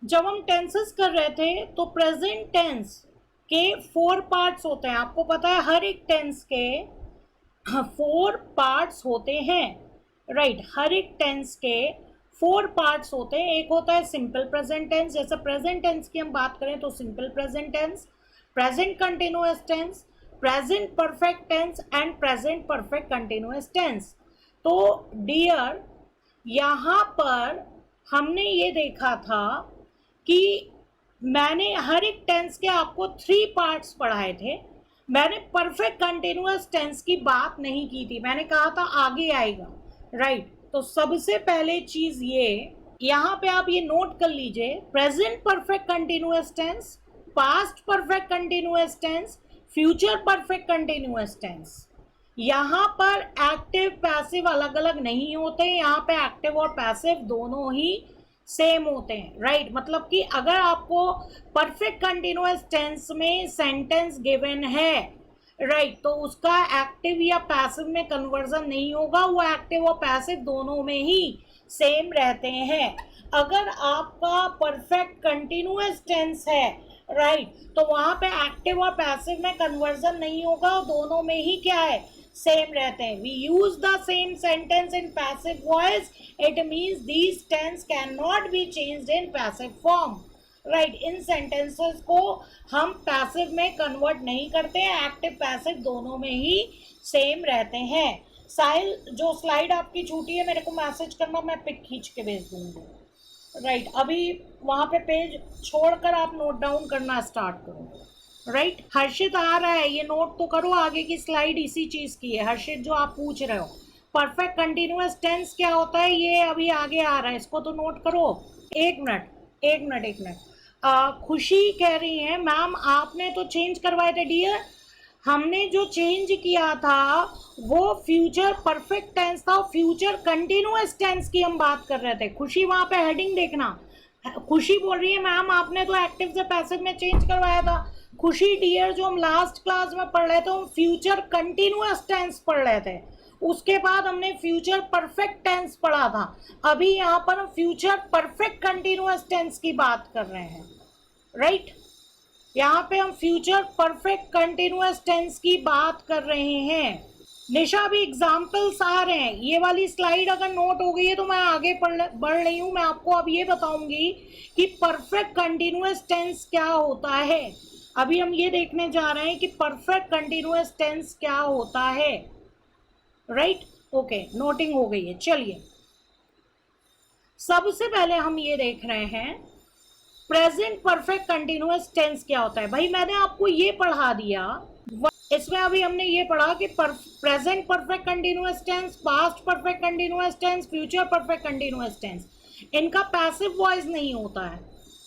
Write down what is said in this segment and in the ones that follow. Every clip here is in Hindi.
जब हम टेंसेस कर रहे थे तो प्रेजेंट टेंस के 4 पार्ट्स होते हैं। आपको पता है हर एक टेंस के 4 पार्ट्स होते हैं, राइट। हर एक टेंस के 4 पार्ट्स होते हैं। एक होता है सिंपल प्रेजेंट टेंस, जैसे प्रेजेंट टेंस की हम बात करें तो simple present tense, present continuous tense, present perfect tense and present perfect continuous tense. तो डियर, यहाँ पर हमने ये देखा था कि मैंने हर एक टेंस के आपको 3 पार्ट्स पढ़ाए थे। मैंने परफेक्ट कंटिन्यूअस टेंस की बात नहीं की थी, मैंने कहा था आगे आएगा, राइट। तो सबसे पहले चीज ये, यहाँ पे आप ये नोट कर लीजिए, present perfect continuous tense, past perfect continuous tense, future perfect continuous tense. यहाँ पर एक्टिव पैसिव अलग अलग नहीं होते, यहाँ पे एक्टिव और पैसिव दोनों ही सेम होते हैं, राइट। मतलब कि अगर आपको परफेक्ट कंटिन्यूअस टेंस में सेंटेंस गिवन है, राइट, तो उसका एक्टिव या पैसिव में कन्वर्जन नहीं होगा, वो एक्टिव और पैसिव दोनों में ही सेम रहते हैं। अगर आपका परफेक्ट कंटिन्यूअस टेंस है, राइट, तो वहां पे एक्टिव और पैसिव में कन्वर्जन नहीं होगा, दोनों में ही क्या है, सेम रहते हैं। We use the same sentence in passive voice, it means these tense can not be changed in passive form, right. इन सेंटेंसेस को हम पैसिव में कन्वर्ट नहीं करते हैं, एक्टिव पैसिव दोनों में ही सेम रहते हैं। साहिल, जो स्लाइड आपकी छूटी है मेरे को मैसेज करना, मैं पिक खींच के भेज दूंगी, राइट। अभी वहां पे पेज छोड़कर आप नोट डाउन करना स्टार्ट करो, राइट। हर्षित आ रहा है, ये नोट तो करो, आगे की स्लाइड इसी चीज की है। हर्षित, जो आप पूछ रहे हो परफेक्ट कंटिन्यूअस टेंस क्या होता है, ये अभी आगे आ रहा है, इसको तो नोट करो। एक मिनट एक मिनट एक मिनट। खुशी कह रही है मैम आपने तो चेंज करवाए थे डियर। हमने जो चेंज किया था वो फ्यूचर परफेक्ट टेंस था, फ्यूचर कंटिन्यूअस टेंस की हम बात कर रहे थे। खुशी, वहां पे हेडिंग देखना। खुशी बोल रही है मैम आपने तो एक्टिव से पैसिव में चेंज करवाया था। खुशी डियर, जो हम लास्ट क्लास में पढ़ रहे थे हम फ्यूचर कंटिन्यूअस टेंस पढ़ रहे थे, उसके बाद हमने फ्यूचर परफेक्ट टेंस पढ़ा था। अभी यहाँ पर हम फ्यूचर परफेक्ट कंटिन्यूअस टेंस की बात कर रहे हैं, राइट। यहाँ पे हम फ्यूचर परफेक्ट कंटिन्यूअस टेंस की बात कर रहे हैं। निशा, भी एग्जाम्पल्स आ रहे हैं। ये वाली स्लाइड अगर नोट हो गई है तो मैं आगे बढ़ रही हूँ। मैं आपको अब ये बताऊंगी कि परफेक्ट कंटिन्यूअस टेंस क्या होता है। अभी हम ये देखने जा रहे हैं कि परफेक्ट कंटिन्यूअस टेंस क्या होता है, राइट। ओके, नोटिंग हो गई है। चलिए, सबसे पहले हम ये देख रहे हैं प्रेजेंट परफेक्ट कंटिन्यूअस टेंस क्या होता है। भाई मैंने आपको ये पढ़ा दिया, इसमें अभी हमने ये पढ़ा कि present perfect continuous tense, past perfect continuous tense, future perfect continuous tense, इनका पैसिव वॉइस नहीं होता है,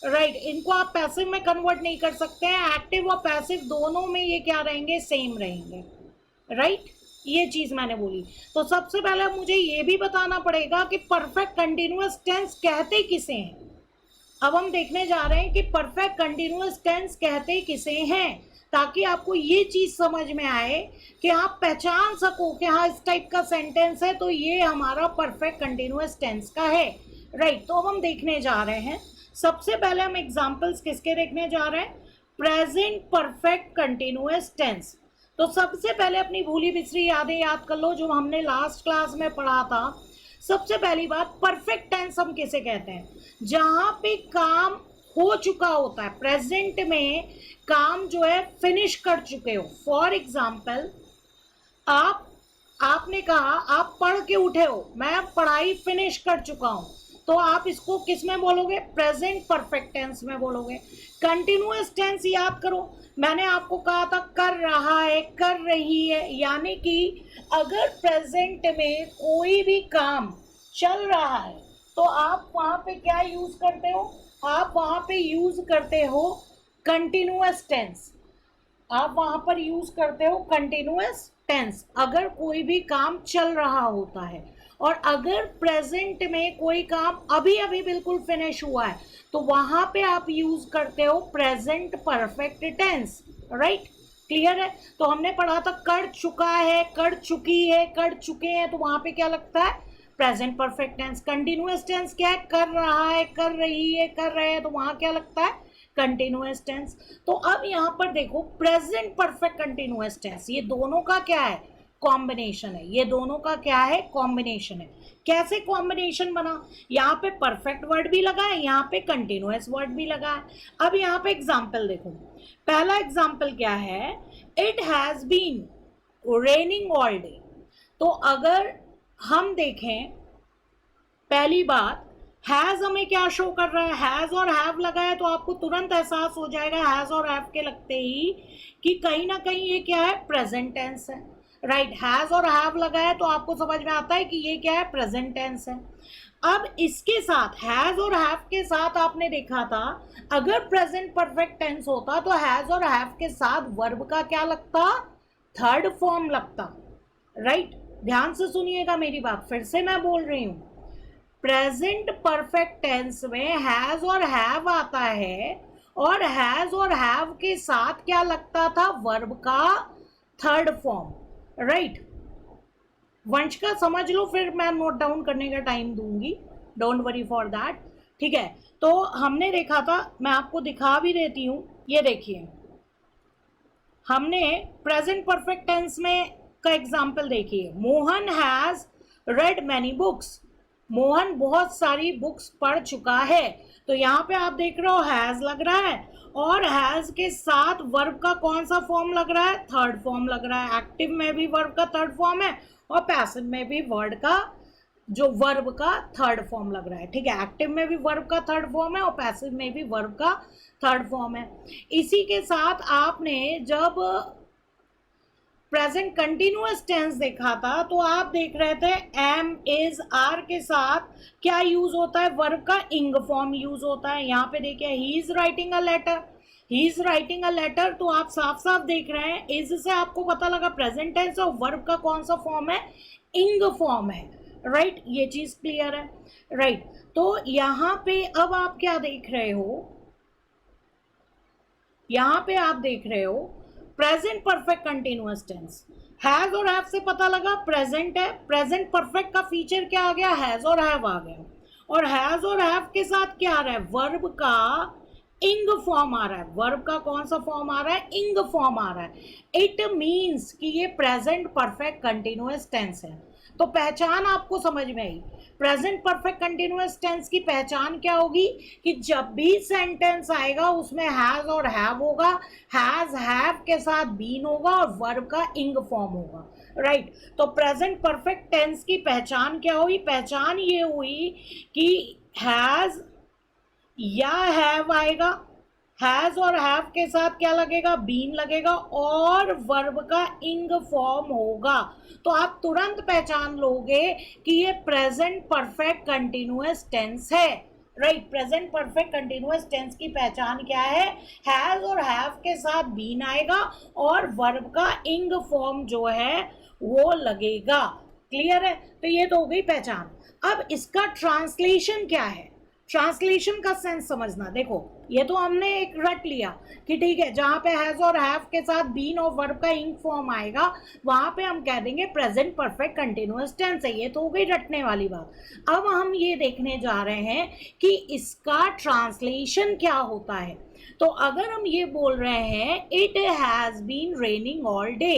राइट। इनको आप पैसिव में कन्वर्ट नहीं कर सकते हैं। एक्टिव और पैसिव दोनों में ये क्या रहेंगे, सेम रहेंगे, राइट। ये चीज मैंने बोली। तो सबसे पहले मुझे ये भी बताना पड़ेगा कि परफेक्ट कंटिन्यूअस टेंस कहते किसे हैं। अब हम देखने जा रहे हैं कि परफेक्ट कंटिन्यूअस टेंस कहते किसे हैं, ताकि आपको ये चीज समझ में आए कि आप पहचान सको कि हाँ इस टाइप का सेंटेंस है तो ये हमारा परफेक्ट कंटिन्यूअस टेंस का है, राइट। तो अब हम देखने जा रहे हैं, सबसे पहले हम एग्जांपल्स किसके देखने जा रहे हैं, प्रेजेंट परफेक्ट कंटिन्यूअस टेंस। तो सबसे पहले अपनी भूली बिसरी यादें याद कर लो जो हमने लास्ट क्लास में पढ़ा था। सबसे पहली बात, परफेक्ट टेंस हम किसे कहते हैं, जहां पे काम हो चुका होता है, प्रेजेंट में काम जो है फिनिश कर चुके हो। फॉर एग्जाम्पल, आपने कहा आप पढ़ के उठे हो, मैं पढ़ाई फिनिश कर चुका हूं, तो आप इसको किस में बोलोगे, प्रेजेंट परफेक्ट टेंस में बोलोगे। कंटिन्यूअस टेंस याद करो, मैंने आपको कहा था कर रहा है, कर रही है, यानी कि अगर प्रेजेंट में कोई भी काम चल रहा है तो आप वहां पे क्या यूज करते हो, आप वहां पे यूज करते हो कंटिन्यूअस टेंस। आप वहां पर यूज करते हो कंटिन्यूअस टेंस अगर कोई भी काम चल रहा होता है। और अगर प्रेजेंट में कोई काम अभी अभी बिल्कुल फिनिश हुआ है तो वहां पे आप यूज करते हो present perfect tense, right. Clear है। तो हमने पढ़ा था कर चुका है, कर चुकी है, कर चुके हैं, तो वहां पे क्या लगता है, present perfect tense. Continuous tense क्या है, कर रहा है, कर रही है, कर रहे हैं, तो वहां क्या लगता है, कंटिन्यूअस टेंस। तो अब यहां पर देखो प्रेजेंट परफेक्ट कंटिन्यूअस टेंस, ये दोनों का क्या है, कॉम्बिनेशन है। ये दोनों का क्या है, कॉम्बिनेशन है। कैसे कॉम्बिनेशन बना, यहाँ पे परफेक्ट वर्ड भी लगा है, यहाँ पे कंटिन्यूअस वर्ड भी लगा है। अब यहाँ पे एग्जाम्पल देखो, पहला एग्जाम्पल क्या है, it has been raining all day. तो अगर हम देखें, पहली बात, हैज हमें क्या शो कर रहा है, हैज और हैव लगा है, तो आपको तुरंत एहसास हो जाएगा हैज और हैव के लगते ही कि कहीं ना कहीं ये क्या है, प्रेजेंट टेंस है। राइट, हैज और हैव लगा है तो आपको समझ में आता है कि ये क्या है, प्रेजेंट टेंस है। अब इसके साथ हैज और हैव के साथ आपने देखा था, अगर प्रेजेंट परफेक्ट टेंस होता तो हैज और हैव के साथ वर्ब का क्या लगता, थर्ड फॉर्म लगता। राइट, ध्यान से सुनिएगा मेरी बात, फिर से मैं बोल रही हूं, प्रेजेंट परफेक्ट टेंस में हैज और हैव आता है, और हैज और हैव के साथ क्या लगता था, वर्ब का थर्ड फॉर्म। राइट, वंश का समझ लो, फिर मैं नोट डाउन करने का टाइम दूंगी, डोंट वरी फॉर दैट। ठीक है, तो हमने देखा था, मैं आपको दिखा भी देती हूं, ये देखिए, हमने प्रेजेंट परफेक्ट टेंस में का एग्जाम्पल देखिए, Mohan has red many books. Mohan बहुत सारी बुक्स पढ़ चुका है। तो यहाँ पे आप देख रहे हो हैज लग रहा है, और हैज के साथ वर्ब का कौन सा फॉर्म लग रहा है, थर्ड फॉर्म लग रहा है। एक्टिव में भी वर्ब का थर्ड फॉर्म है, और पैसिव में भी वर्ड का जो वर्ब का थर्ड फॉर्म लग रहा है। ठीक है, एक्टिव में भी वर्ब का थर्ड फॉर्म है, और पैसिव में भी वर्ब का थर्ड फॉर्म है। इसी के साथ आपने जब प्रेजेंट कंटिन्यूअस टेंस देखा था, तो आप देख रहे थे एम, इज, आर के साथ क्या यूज होता है, वर्ब का इंग फॉर्म यूज होता है। यहाँ पे देखिए, he is writing a letter, he is writing a letter, तो आप साफ साफ देख रहे हैं, इज से आपको पता लगा प्रेजेंट टेंस, और वर्ब का कौन सा फॉर्म है, इंग फॉर्म है। राइट, ये चीज क्लियर है। राइट, तो यहाँ पे अब आप क्या देख रहे हो, यहाँ पे आप देख रहे हो present perfect continuous tense, has और हैव से पता लगा प्रेजेंट है, प्रेजेंट परफेक्ट का फीचर क्या आ गया, हैज और हैव आ गया, और हैज और हैव के साथ क्या आ रहा है, वर्ब का इंग फॉर्म आ रहा है। वर्ब का कौन सा फॉर्म आ रहा है, इंग फॉर्म आ रहा है। इट मीन्स कि ये प्रेजेंट परफेक्ट कंटिन्यूअस टेंस है। तो पहचान आपको समझ में आई, प्रेजेंट परफेक्ट कंटिन्यूअस टेंस की पहचान क्या होगी, कि जब भी सेंटेंस आएगा उसमें हैज और हैव होगा, हैज हैव के साथ बीन होगा, और वर्ब का इंग फॉर्म होगा। राइट, तो प्रेजेंट परफेक्ट टेंस की पहचान क्या हुई, पहचान ये हुई कि हैज या हैव आएगा, हैज और हैव के साथ क्या लगेगा, बीन लगेगा, और वर्ब का इंग फॉर्म होगा। तो आप तुरंत पहचान लोगे कि ये प्रेजेंट परफेक्ट कंटिन्यूअस टेंस है। Right, present perfect continuous tense की पहचान क्या है, हैज और हैव के साथ बीन आएगा, और वर्ब का इंग फॉर्म जो है वो लगेगा। क्लियर है, तो ये तो हो गई पहचान। अब इसका ट्रांसलेशन क्या है, ट्रांसलेशन का सेंस समझना। देखो, ये तो हमने एक रट लिया कि ठीक है, जहां पे हैज और हैव के साथ बीन और वर्ब का इंग फॉर्म आएगा, वहां पे हम कह देंगे प्रेजेंट परफेक्ट कंटिन्यूअस टेंस है। ये तो हो गई रटने वाली बात। अब हम ये देखने जा रहे हैं कि इसका ट्रांसलेशन क्या होता है। तो अगर हम ये बोल रहे हैं it has been raining all day,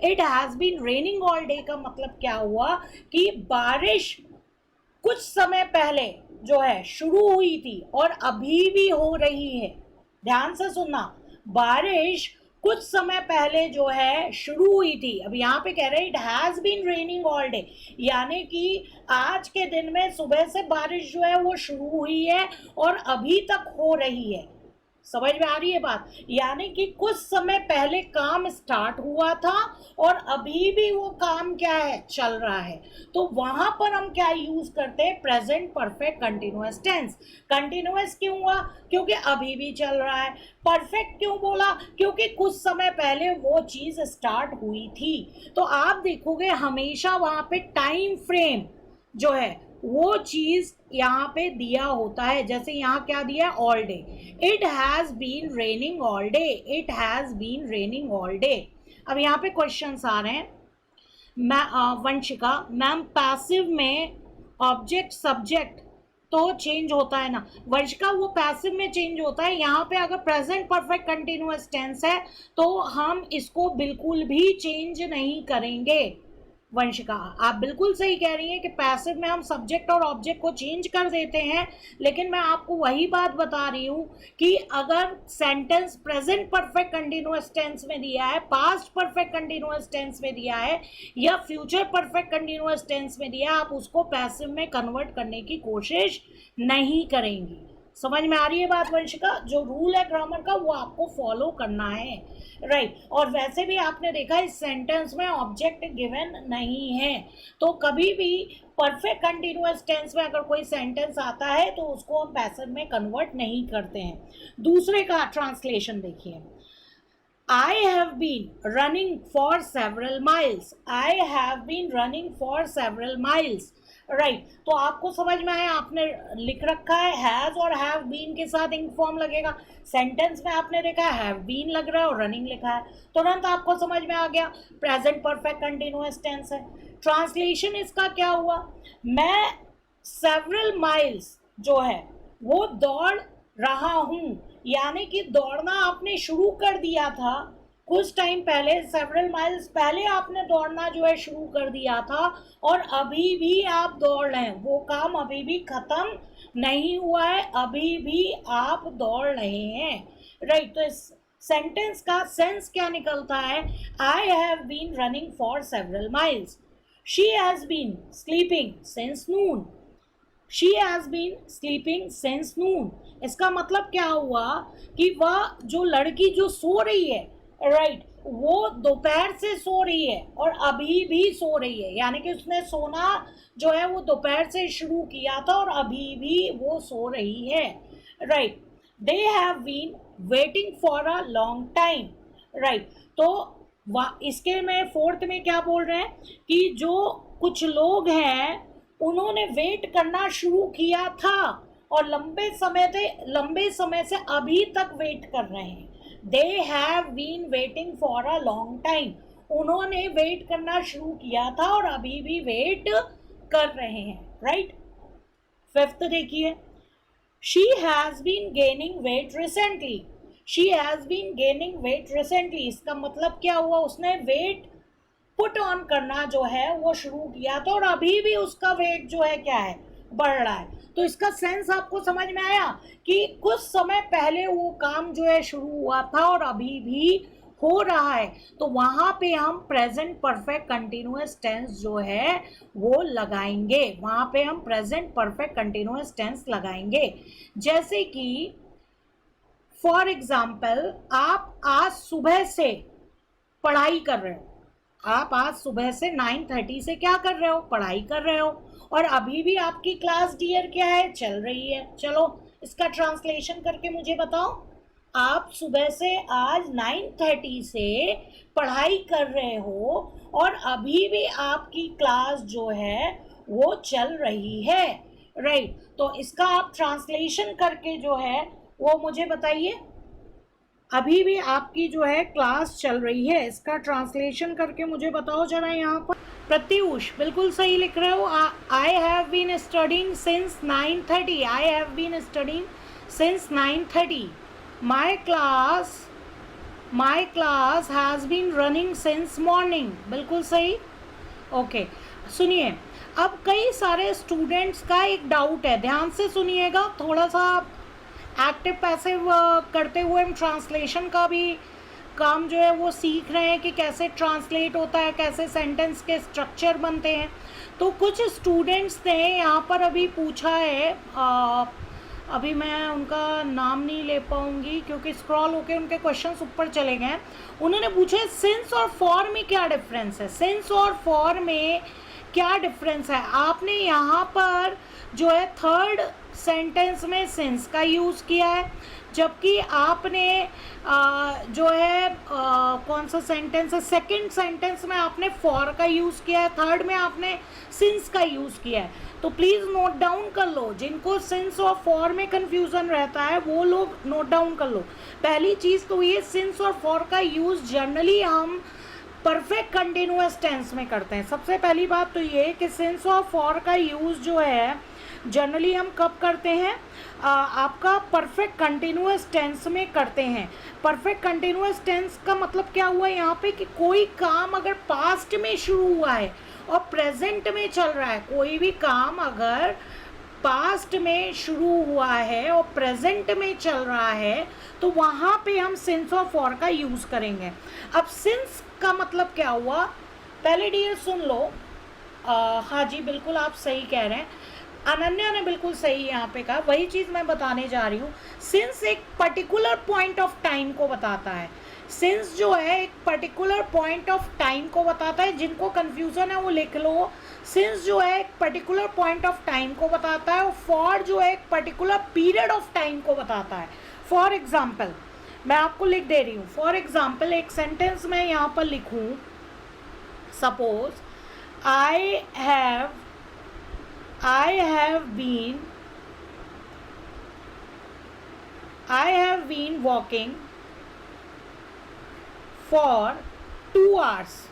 it has been raining all day का मतलब क्या हुआ, कि बारिश कुछ समय पहले जो है शुरू हुई थी और अभी भी हो रही है। ध्यान से सुनना, बारिश कुछ समय पहले जो है शुरू हुई थी। अब यहाँ पे कह रहे हैं it has been raining all day, यानी कि आज के दिन में सुबह से बारिश जो है वो शुरू हुई है और अभी तक हो रही है। समझ में आ रही है बात, यानी कि कुछ समय पहले काम स्टार्ट हुआ था और अभी भी वो काम क्या है, चल रहा है। तो वहां पर हम क्या यूज करते हैं, present perfect continuous tense. Continuous क्यों हुआ, क्योंकि अभी भी चल रहा है। परफेक्ट क्यों बोला, क्योंकि कुछ समय पहले वो चीज स्टार्ट हुई थी। तो आप देखोगे हमेशा वहां पे टाइम फ्रेम जो है वो चीज यहाँ पे दिया होता है। जैसे यहाँ क्या दिया है, all day, it has been raining all day, it has been raining all day. अब यहाँ पे क्वेश्चंस आ रहे हैं। वंशिका मैम, पैसिव में ऑब्जेक्ट सब्जेक्ट तो चेंज होता है ना वर्षिका, वो पैसिव में चेंज होता है। यहाँ पे अगर प्रेजेंट परफेक्ट कंटिन्यूअस टेंस है तो हम इसको बिल्कुल भी चेंज नहीं करेंगे। वंशिका आप बिल्कुल सही कह रही हैं कि पैसिव में हम सब्जेक्ट और ऑब्जेक्ट को चेंज कर देते हैं, लेकिन मैं आपको वही बात बता रही हूँ कि अगर sentence present perfect continuous tense में दिया है, पास्ट परफेक्ट कंटिन्यूअस टेंस में दिया है या फ्यूचर परफेक्ट कंटिन्यूअस टेंस में दिया है, आप उसको पैसिव में कन्वर्ट करने की कोशिश नहीं करेंगी। समझ में आ रही है बात वंशिका? जो रूल है ग्रामर का वो आपको फॉलो करना है, राइट। और वैसे भी आपने देखा इस सेंटेंस में ऑब्जेक्ट गिवन नहीं है, तो कभी भी परफेक्ट कंटिन्यूअस टेंस में अगर कोई सेंटेंस आता है तो उसको हम पैसिव में कन्वर्ट नहीं करते हैं। दूसरे का ट्रांसलेशन देखिए, I have been running for several miles. I have been running for several miles. Right तो आपको समझ में आया, आपने लिख रखा है हैज और हैव बीन के साथ इंक फॉर्म लगेगा। सेंटेंस में आपने देखा है हैव बीन लग रहा है और रनिंग लिखा है, तुरंत आपको समझ में आ गया प्रेजेंट परफेक्ट कंटिन्यूअस टेंस है। ट्रांसलेशन इसका क्या हुआ, मैं सेवरल माइल्स जो है वो दौड़ रहा हूँ, यानी कि दौड़ना आपने शुरू कर दिया था कुछ टाइम पहले, सेवरल माइल्स पहले आपने दौड़ना जो है शुरू कर दिया था और अभी भी आप दौड़ रहे हैं, वो काम अभी भी खत्म नहीं हुआ है, अभी भी आप दौड़ रहे हैं, राइट। तो इस सेंटेंस का सेंस क्या निकलता है, I have been running for several miles, she has been sleeping since noon, she has been sleeping since noon. इसका मतलब क्या हुआ कि वह जो लड़की जो सो रही है, राइट वो दोपहर से सो रही है और अभी भी सो रही है, यानी कि उसने सोना जो है वो दोपहर से शुरू किया था और अभी भी वो सो रही है, right. They have been waiting for a long time, right. तो इसके में फोर्थ में क्या बोल रहे हैं कि जो कुछ लोग हैं उन्होंने वेट करना शुरू किया था और लंबे समय से अभी तक वेट कर रहे हैं। They have been waiting for a long time, उन्होंने वेट करना शुरू किया था और अभी भी वेट कर रहे हैं, राइट। फिफ्थ देखिए, she has been gaining weight recently, she has been gaining weight recently. इसका मतलब क्या हुआ, उसने वेट पुट ऑन करना जो है वो शुरू किया था और अभी भी उसका वेट जो है क्या है, बढ़ रहा है। तो इसका सेंस आपको समझ में आया कि कुछ समय पहले वो काम जो है शुरू हुआ था और अभी भी हो रहा है, तो वहां पे हम प्रेजेंट परफेक्ट कंटिन्यूअस टेंस जो है वो लगाएंगे, वहां पे हम प्रेजेंट परफेक्ट कंटिन्यूअस टेंस लगाएंगे। जैसे कि फॉर एग्जाम्पल आप आज सुबह से पढ़ाई कर रहे हो, आप आज सुबह से 9:30 से क्या कर रहे हो, पढ़ाई कर रहे हो और अभी भी आपकी क्लास डियर क्या है, चल रही है। चलो इसका ट्रांसलेशन करके मुझे बताओ, आप सुबह से आज 9:30 से पढ़ाई कर रहे हो और अभी भी आपकी क्लास जो है वो चल रही है, राइट। तो इसका आप ट्रांसलेशन करके जो है वो मुझे बताइए, अभी भी आपकी जो है क्लास चल रही है, इसका ट्रांसलेशन करके मुझे बताओ जरा। यहाँ पर प्रत्युष बिल्कुल सही लिख रहे हो, I have been studying since 9:30, I have been studying since 9:30, my class has been running since morning, बिल्कुल सही, ओके। सुनिए, अब कई सारे स्टूडेंट्स का एक डाउट है, ध्यान से सुनिएगा, थोड़ा सा एक्टिव पैसिव करते हुए हम ट्रांसलेशन का भी काम जो है वो सीख रहे हैं कि कैसे ट्रांसलेट होता है, कैसे सेंटेंस के स्ट्रक्चर बनते हैं। तो कुछ स्टूडेंट्स ने यहाँ पर अभी पूछा है, अभी मैं उनका नाम नहीं ले पाऊँगी क्योंकि स्क्रॉल होके उनके क्वेश्चंस ऊपर चले गए। उन्होंने पूछे सिंस और फॉर में क्या डिफरेंस है, सिंस और फॉर में क्या डिफरेंस है। आपने यहाँ पर जो है थर्ड सेंटेंस में सिंस का यूज़ किया है, जबकि आपने जो है कौन सा सेंटेंस है, सेकंड सेंटेंस में आपने फॉर का यूज़ किया है, थर्ड में आपने सिंस का यूज़ किया है। तो प्लीज़ नोट डाउन कर लो, जिनको सिंस और फॉर में कन्फ्यूज़न रहता है वो लोग नोट डाउन कर लो। पहली चीज़ तो ये, सिंस और फॉर का यूज़ जनरली हम परफेक्ट कंटिन्यूअस टेंस में करते हैं। सबसे पहली बात तो ये कि सिंस और फॉर का यूज़ जो है जनरली हम कब करते हैं, आपका परफेक्ट कंटिन्यूअस टेंस में करते हैं। परफेक्ट कंटिन्यूअस टेंस का मतलब क्या हुआ यहाँ पे कि कोई काम अगर पास्ट में शुरू हुआ है और प्रेजेंट में चल रहा है, कोई भी काम अगर पास्ट में शुरू हुआ है और प्रेजेंट में चल रहा है तो वहाँ पे हम सिंस और फॉर का यूज़ करेंगे। अब सिंस का मतलब क्या हुआ, पहले डियर सुन लो। हाँ जी बिल्कुल आप सही कह रहे हैं, अनन्या ने बिल्कुल सही यहाँ पे कहा, वही चीज़ मैं बताने जा रही हूँ। सिंस एक पर्टिकुलर पॉइंट ऑफ टाइम को बताता है। सिंस जो है एक पर्टिकुलर पॉइंट ऑफ टाइम को बताता है, जिनको कन्फ्यूज़न है वो लिख लो। सिंस जो है एक पर्टिकुलर पॉइंट ऑफ टाइम को बताता है और फॉर जो है एक पर्टिकुलर पीरियड ऑफ टाइम को बताता है। फॉर एग्जाम्पल मैं आपको लिख दे रही हूँ, फॉर एग्जाम्पल एक सेंटेंस मैं यहाँ पर लिखूँ, suppose I have been walking for 2 hours।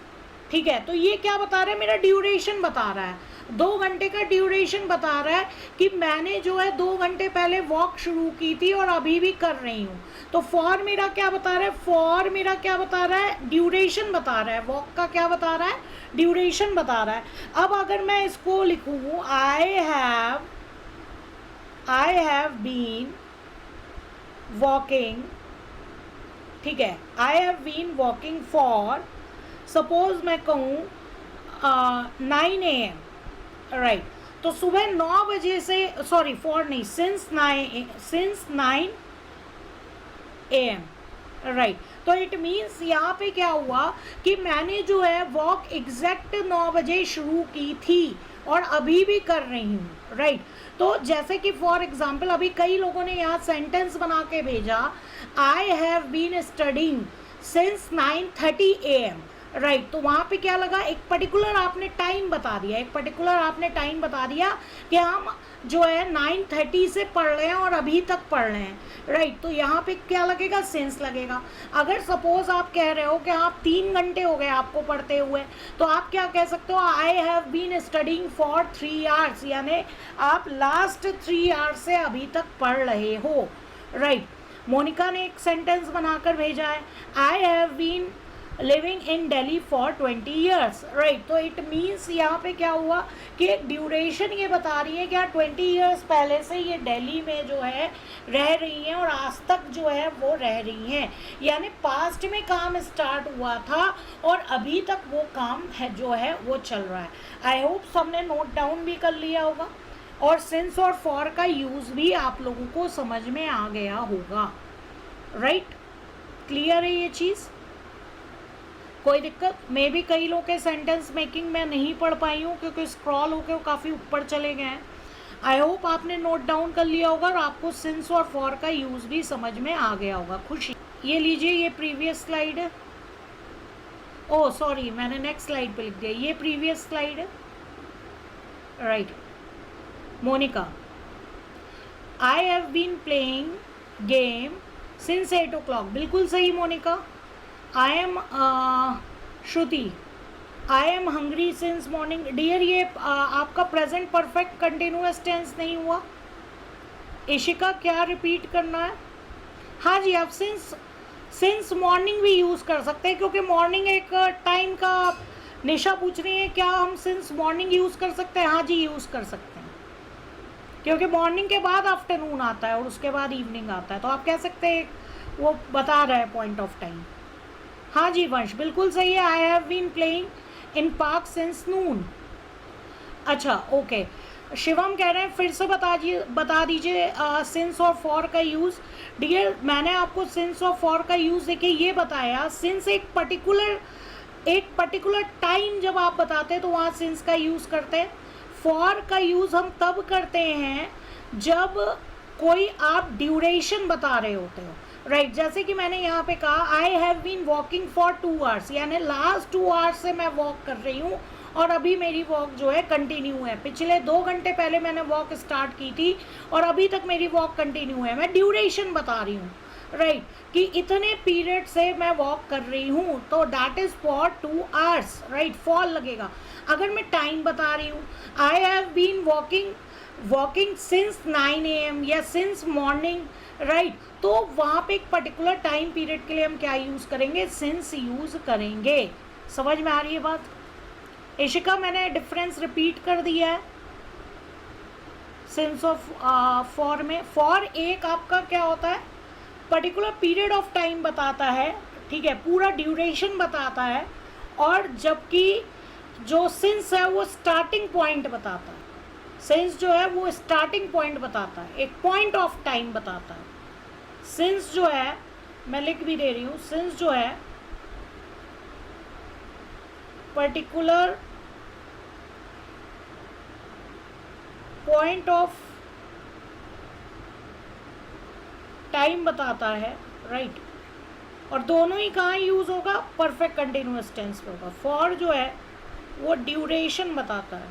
ठीक है, तो ये क्या बता रहा है, मेरा ड्यूरेशन बता रहा है, 2 घंटे का ड्यूरेशन बता रहा है कि मैंने जो है 2 घंटे पहले वॉक शुरू की थी और अभी भी कर रही हूँ। तो फॉर मेरा क्या बता रहा है, फॉर मेरा क्या बता रहा है, ड्यूरेशन बता रहा है। वॉक का क्या बता रहा है, ड्यूरेशन बता रहा है। अब अगर मैं इसको लिखूँ, आई हैव बीन वॉकिंग, ठीक है, I have been walking for, suppose मैं कहूँ 9 AM, राइट। तो सुबह 9 बजे से, सॉरी फॉर नहीं, सिंस 9 AM, राइट। तो इट मीन्स यहाँ पे क्या हुआ कि मैंने जो है वॉक एग्जैक्ट 9 बजे शुरू की थी और अभी भी कर रही हूँ, राइट। तो जैसे कि फॉर एग्जाम्पल अभी कई लोगों ने यहाँ सेंटेंस बना के भेजा, I have been studying since 9:30 AM, right. तो वहाँ पे क्या लगा, एक पर्टिकुलर आपने टाइम बता दिया, एक पर्टिकुलर आपने टाइम बता दिया कि हम जो है 9:30 से पढ़ रहे हैं और अभी तक पढ़ रहे हैं, राइट। तो यहाँ पे क्या लगेगा, सिंस लगेगा। अगर सपोज आप कह रहे हो कि आप 3 घंटे हो गए आपको पढ़ते हुए, तो आप क्या कह सकते हो, I have been studying for 3 hours, यानी आप लास्ट 3 hours से अभी तक पढ़ रहे हो, राइट। मोनिका ने एक सेंटेंस बनाकर भेजा है, I have been living in Delhi for 20 years, right. तो इट मीन्स यहाँ पे क्या हुआ कि एक ड्यूरेशन ये बता रही है कि 20 years पहले से ये दिल्ली में जो है रह रही हैं और आज तक जो है वो रह रही हैं, यानी पास्ट में काम स्टार्ट हुआ था और अभी तक वो काम है जो है वो चल रहा है। आई होप सबने नोट डाउन भी कर लिया होगा और सिंस और फॉर का यूज़ भी आप लोगों को समझ में आ गया होगा, राइट। क्लियर है ये चीज़, कोई दिक्कत? मे भी कई लोगों के सेंटेंस मेकिंग में नहीं पढ़ पाई हूँ क्योंकि स्क्रॉल होकर वो काफ़ी ऊपर चले गए हैं। आई होप आपने नोट डाउन कर लिया होगा और आपको सिंस और फॉर का यूज़ भी समझ में आ गया होगा। खुशी, ये लीजिए, ये प्रीवियस स्लाइड है। ओह सॉरी, मैंने नेक्स्ट स्लाइड पे लिख दिया, ये प्रीवियस स्लाइड है, right. Monika, I have been playing game since 8 o'clock, बिल्कुल सही Monika. I am Shruti, I am hungry since morning. Dear ये आपका प्रेजेंट परफेक्ट कंटिन्यूअस टेंस नहीं हुआ। इशिका, क्या रिपीट करना है? हाँ जी, आप सिंस मॉर्निंग भी यूज़ कर सकते हैं क्योंकि मॉर्निंग एक टाइम का, निशा पूछ रही है क्या हम सिंस मॉर्निंग यूज़ कर सकते हैं? हाँ जी यूज़ कर सकते हैं क्योंकि मॉर्निंग के बाद आफ्टरनून आता है और उसके बाद इवनिंग आता है, तो आप कह सकते हैं वो बता रहा है पॉइंट ऑफ टाइम। हाँ जी वंश, बिल्कुल सही है, I have been playing in park since noon. अच्छा ओके, शिवम कह रहे हैं फिर से बता दीजिए सिंस और फॉर का यूज़। डियर मैंने आपको सिंस और फॉर का यूज़ देखिए ये बताया, सिंस एक पर्टिकुलर टाइम जब आप बताते हैं तो वहाँ सिंस का यूज़ करते हैं। फॉर का यूज़ हम तब करते हैं जब कोई आप ड्यूरेशन बता रहे होते हो, राइट। जैसे कि मैंने यहाँ पे कहा I have been walking for 2 hours, यानी लास्ट 2 hours से मैं वॉक कर रही हूँ और अभी मेरी वॉक जो है कंटिन्यू है। पिछले 2 घंटे पहले मैंने वॉक स्टार्ट की थी और अभी तक मेरी वॉक कंटिन्यू है, मैं ड्यूरेशन बता रही हूँ, राइट, कि इतने पीरियड से मैं वॉक कर रही हूँ, तो that is for 2 hours, right, for लगेगा। अगर मैं टाइम बता रही हूँ, I have been walking since 9 AM या सिंस मॉर्निंग, राइट, तो वहाँ पे एक पर्टिकुलर टाइम पीरियड के लिए हम क्या यूज़ करेंगे, सिंस यूज़ करेंगे। समझ में आ रही है बात? इशिका, मैंने डिफरेंस रिपीट कर दिया है सिंस ऑफ फॉर में। फॉर एक आपका क्या होता है, पर्टिकुलर पीरियड ऑफ टाइम बताता है, ठीक है, पूरा ड्यूरेशन बताता है, और जबकि जो सिंस है वो स्टार्टिंग पॉइंट बताता है। सिंस जो है वो स्टार्टिंग पॉइंट बताता है, एक पॉइंट ऑफ टाइम बताता है। सिंस जो है, मैं लिख भी दे रही हूँ, सिंस जो है पर्टिकुलर पॉइंट ऑफ टाइम बताता है, राइट, और दोनों ही कहाँ यूज़ होगा, परफेक्ट कंटिन्यूअस टेंस में होगा। फॉर जो है वो ड्यूरेशन बताता है,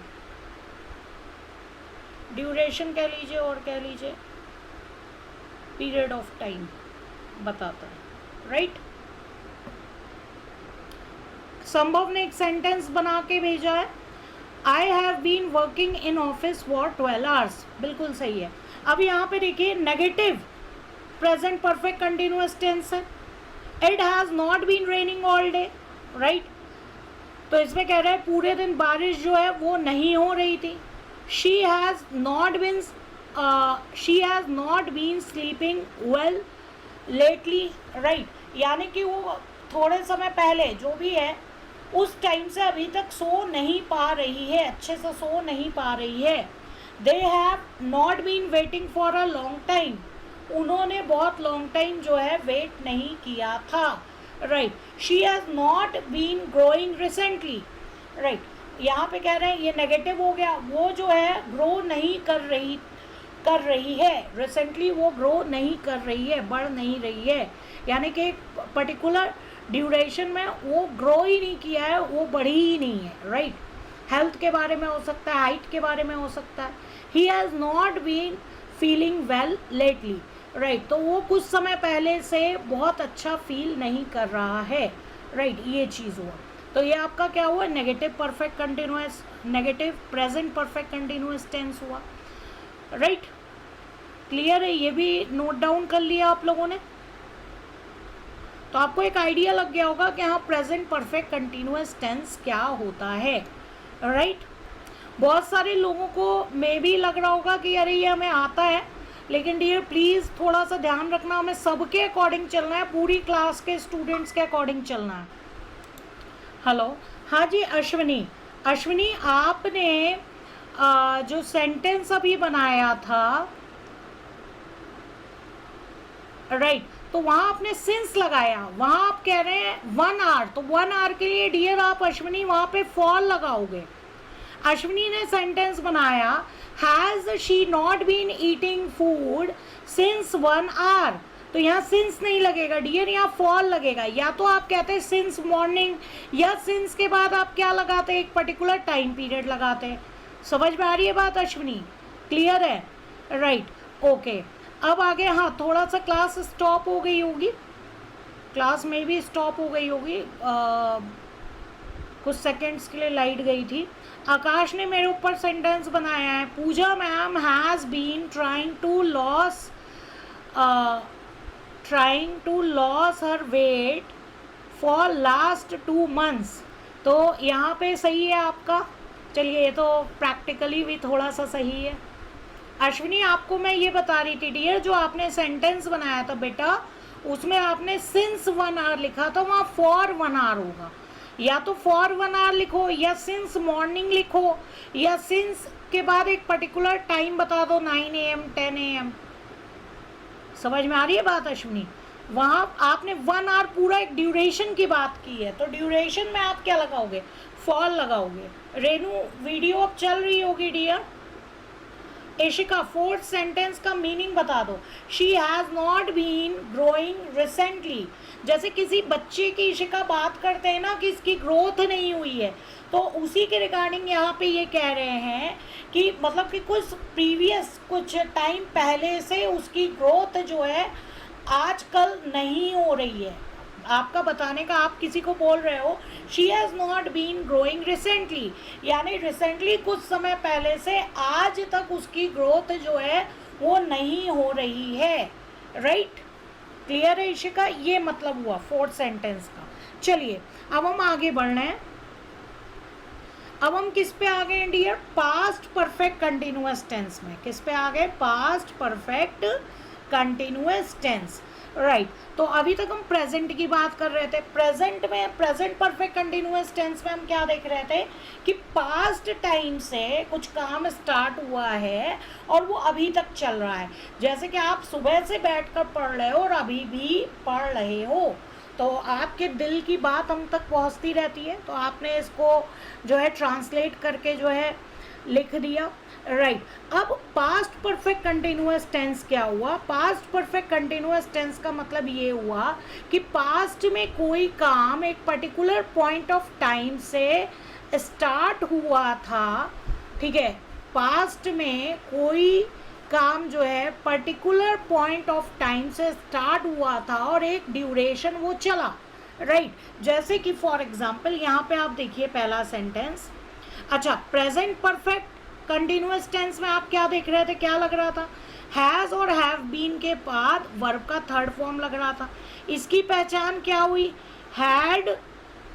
ड्यूरेशन कह लीजिए और कह लीजिए पीरियड ऑफ टाइम बताता है, राइट। संभव ने एक सेंटेंस बना के भेजा है, I have been working in office for 12 hours, बिल्कुल सही है। अब यहाँ पे देखिए negative present perfect continuous tense है, it has not been raining all day, right, तो इसमें कह रहा है पूरे दिन बारिश जो है वो नहीं हो रही थी। She has not been sleeping well lately, right, यानी कि वो थोड़े समय पहले जो भी है उस टाइम से अभी तक सो नहीं पा रही है, अच्छे से सो नहीं पा रही है। They have not been waiting for a long time, उन्होंने बहुत लॉन्ग टाइम जो है वेट नहीं किया था, right. She has not been growing recently, right, यहाँ पे कह रहे हैं ये नेगेटिव हो गया, वो जो है ग्रो नहीं कर रही है, रिसेंटली वो ग्रो नहीं कर रही है, बढ़ नहीं रही है, यानी कि एक पर्टिकुलर ड्यूरेशन में वो ग्रो ही नहीं किया है, वो बढ़ी ही नहीं है, राइट। हेल्थ के बारे में हो सकता है, हाइट के बारे में हो सकता है। He has not been feeling well lately, right, तो वो कुछ समय पहले से बहुत अच्छा फील नहीं कर रहा है, राइट, ये चीज़ हुआ। तो ये आपका क्या हुआ, negative perfect continuous, negative present perfect continuous tense हुआ, राइट। क्लियर है? ये भी नोट डाउन कर लिया आप लोगों ने, तो आपको एक आइडिया लग गया होगा कि हाँ प्रेजेंट परफेक्ट कंटिन्यूअस टेंस क्या होता है, राइट। बहुत सारे लोगों को मे भी लग रहा होगा कि अरे ये हमें आता है, लेकिन डियर प्लीज़ थोड़ा सा ध्यान रखना, हमें सबके अकॉर्डिंग चलना है, पूरी क्लास के स्टूडेंट्स के अकॉर्डिंग चलना है। हेलो, हाँ जी अश्विनी, आपने जो सेंटेंस अभी बनाया था, राइट, तो वहाँ आपने सिंस लगाया, वहाँ आप कह रहे हैं 1 hour, तो 1 hour के लिए डियर आप अश्विनी वहाँ पे फॉर लगाओगे। अश्विनी ने सेंटेंस बनाया, has she not been eating food since 1 hour, तो यहाँ सिंस नहीं लगेगा डियर, यहाँ फॉर लगेगा। या तो आप कहते हैं सिंस मॉर्निंग, या सिंस के बाद आप क्या लगाते हैं, एक पर्टिकुलर टाइम पीरियड लगाते हैं। समझ में आ रही है बात अश्विनी? क्लियर है? Right, okay. अब आगे, हाँ थोड़ा सा क्लास स्टॉप हो गई होगी, क्लास में भी स्टॉप हो गई होगी, कुछ सेकंड्स के लिए लाइट गई थी। आकाश ने मेरे ऊपर सेंटेंस बनाया है, Pooja ma'am has been trying to lose her weight for last 2 months, तो यहाँ पे सही है आपका। चलिए, ये तो प्रैक्टिकली भी थोड़ा सा सही है। अश्विनी, आपको मैं ये बता रही थी डियर, जो आपने सेंटेंस बनाया था बेटा, उसमें आपने सिंस 1 hour लिखा था, वहाँ फॉर 1 hour होगा। या तो फॉर 1 hour लिखो, या सिंस मॉर्निंग लिखो, या सिंस के बाद एक पर्टिकुलर टाइम बता दो, 9 AM 10 AM। समझ में आ रही है बात अश्विनी? वहाँ आपने 1 hour पूरा एक ड्यूरेशन की बात की है, तो ड्यूरेशन में आप क्या लगाओगे, फॉर लगाओगे। रेनू, वीडियो अब चल रही होगी डियर। इशिका, 4th सेंटेंस का मीनिंग बता दो। She has not been growing recently, जैसे किसी बच्चे की इशिका बात करते हैं ना कि इसकी ग्रोथ नहीं हुई है, तो उसी के रिगार्डिंग यहाँ पे ये कह रहे हैं कि मतलब कि कुछ टाइम पहले से उसकी ग्रोथ जो है आजकल नहीं हो रही है। आपका बताने का, आप किसी को बोल रहे हो she has not been growing recently, यानी रिसेंटली कुछ समय पहले से आज तक उसकी ग्रोथ जो है वो नहीं हो रही है। राइट, क्लियर है इशिका? ये मतलब हुआ फोर्थ सेंटेंस का। चलिए अब हम आगे बढ़ रहे हैं। अब हम किस पे आ गए हैं dear? Past perfect continuous tense में। किस पे आ गए? Past perfect continuous tense. Right, तो अभी तक हम प्रेजेंट की बात कर रहे थे। प्रेजेंट में, प्रेजेंट परफेक्ट कंटिन्यूअस टेंस में हम क्या देख रहे थे कि पास्ट टाइम से कुछ काम स्टार्ट हुआ है और वो अभी तक चल रहा है। जैसे कि आप सुबह से बैठकर पढ़ रहे हो और अभी भी पढ़ रहे हो, तो आपके दिल की बात हम तक पहुंचती रहती है। तो आपने इसको जो है ट्रांसलेट करके जो है लिख दिया। राइट, अब पास्ट परफेक्ट कंटिन्यूअस टेंस क्या हुआ? पास्ट परफेक्ट कंटिन्यूअस टेंस का मतलब ये हुआ कि पास्ट में कोई काम एक पर्टिकुलर पॉइंट ऑफ टाइम से स्टार्ट हुआ था। ठीक है, पास्ट में कोई काम जो है पर्टिकुलर पॉइंट ऑफ टाइम से स्टार्ट हुआ था और एक ड्यूरेशन वो चला। राइट, जैसे कि फॉर एग्जांपल यहाँ पे आप देखिए पहला सेंटेंस। अच्छा, प्रेजेंट परफेक्ट कंटिन्यूअस टेंस में आप क्या देख रहे थे, क्या लग रहा था? हैज़ और हैव बीन के बाद वर्ब का थर्ड फॉर्म लग रहा था। इसकी पहचान क्या हुई? Had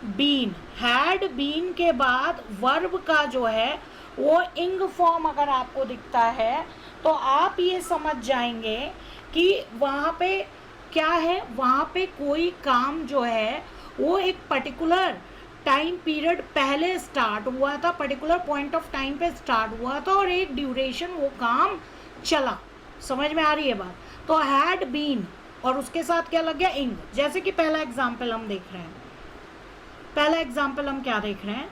been. हैड बीन के बाद वर्ब का जो है वो इंग फॉर्म अगर आपको दिखता है तो आप ये समझ जाएंगे कि वहाँ पे क्या है, वहाँ पे कोई काम जो है वो एक पर्टिकुलर टाइम पीरियड पहले स्टार्ट हुआ था, पर्टिकुलर पॉइंट ऑफ टाइम पे स्टार्ट हुआ था और एक ड्यूरेशन वो काम चला। समझ में आ रही है बात? तो हैड बीन और उसके साथ क्या लग गया? इंग। जैसे कि पहला एग्जाम्पल हम देख रहे हैं। पहला एग्जाम्पल हम क्या देख रहे हैं?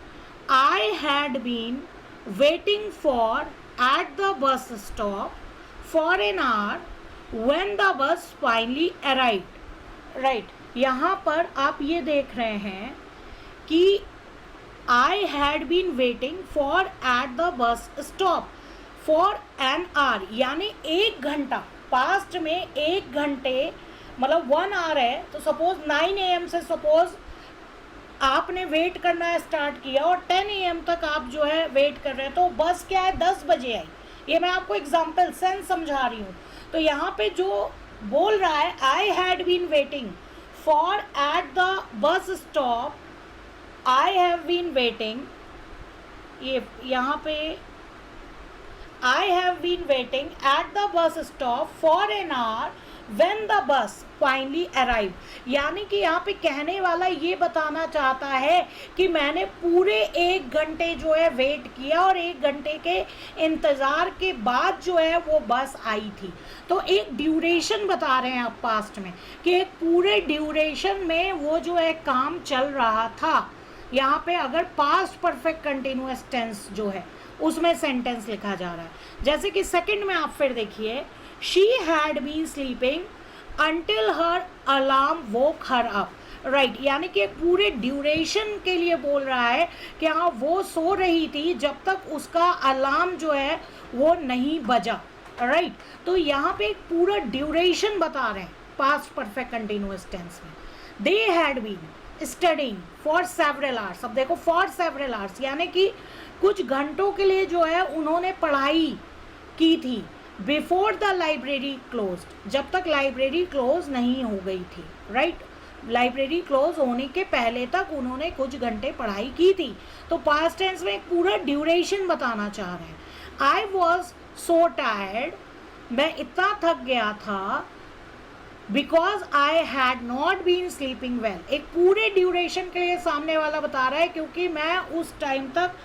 I had been waiting for at the bus stop for an hour when the bus finally arrived. Right, यहाँ पर आप ये देख रहे हैं कि I had been waiting for at the bus stop for an hour, यानी 1 घंटा। पास्ट में 1 घंटे मतलब 1 आवर है, तो सपोज 9 AM से सपोज आपने वेट करना स्टार्ट किया और 10 AM तक आप जो है वेट कर रहे हैं, तो बस क्या है 10 बजे आई। ये मैं आपको एग्जाम्पल सेंस समझा रही हूँ। तो यहाँ पे जो बोल रहा है I had been waiting for at the bus stop, I have been waiting, ये यहाँ पे I have been waiting at the bus stop for an hour when the bus finally arrive, यानी कि यहाँ पे कहने वाला ये बताना चाहता है कि मैंने पूरे 1 घंटे जो है वेट किया और 1 घंटे के इंतज़ार के बाद जो है वो बस आई थी। तो एक ड्यूरेशन बता रहे हैं आप पास्ट में कि एक पूरे ड्यूरेशन में वो जो है काम चल रहा था। यहाँ पे अगर पास्ट परफेक्ट कंटिन्यूअस टेंस जो है उसमें सेंटेंस लिखा जा रहा है। जैसे कि सेकंड में आप फिर देखिए, she had been sleeping until her alarm woke her up. Right, यानी कि पूरे ड्यूरेशन के लिए बोल रहा है कि हाँ वो सो रही थी जब तक उसका अलार्म जो है वो नहीं बजा। राइट, तो यहाँ पे एक पूरा ड्यूरेशन बता रहे हैं पास्ट परफेक्ट कंटिन्यूअस टेंस में। They had been studying for several hours. अब देखो फॉर सेवरल आवर्स यानी कि कुछ घंटों के लिए जो है उन्होंने पढ़ाई की थी। बिफोर द लाइब्रेरी क्लोज्ड, जब तक लाइब्रेरी क्लोज नहीं हो गई थी। राइट, लाइब्रेरी क्लोज होने के पहले तक उन्होंने कुछ घंटे पढ़ाई की थी। तो पास्ट टेंस में एक पूरा ड्यूरेशन बताना चाह रहे हैं। आई वॉज सो टायर्ड, मैं इतना थक गया था, because I had not been sleeping well. एक पूरे ड्यूरेशन के लिए सामने वाला बता रहा है क्योंकि मैं उस टाइम तक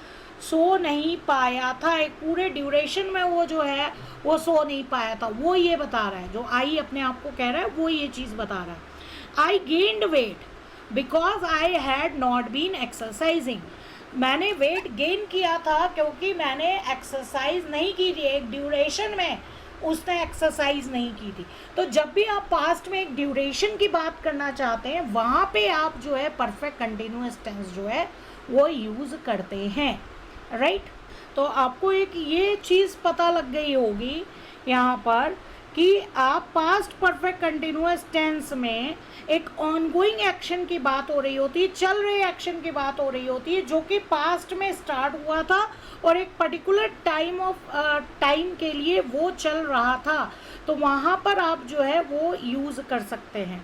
सो नहीं पाया था। एक पूरे ड्यूरेशन में वो जो है वो सो नहीं पाया था, वो ये बता रहा है। जो आई अपने आप को कह रहा है वो ये चीज़ बता रहा है। I gained weight because I had not been exercising. मैंने वेट गेन किया था क्योंकि मैंने एक्सरसाइज नहीं की थी। एक ड्यूरेशन में उसने एक्सरसाइज नहीं की थी। तो जब भी आप पास्ट में एक ड्यूरेशन की बात करना चाहते हैं वहाँ पे आप जो है परफेक्ट कंटिन्यूअस टेंस जो है वो यूज़ करते हैं। राइट, तो आपको एक ये चीज़ पता लग गई होगी यहाँ पर कि आप पास्ट परफेक्ट कंटिन्यूअस टेंस में एक ऑनगोइंग एक्शन की बात हो रही होती है, चल रहे एक्शन की बात हो रही होती है जो कि पास्ट में स्टार्ट हुआ था और एक पर्टिकुलर टाइम के लिए वो चल रहा था, तो वहाँ पर आप जो है वो यूज़ कर सकते हैं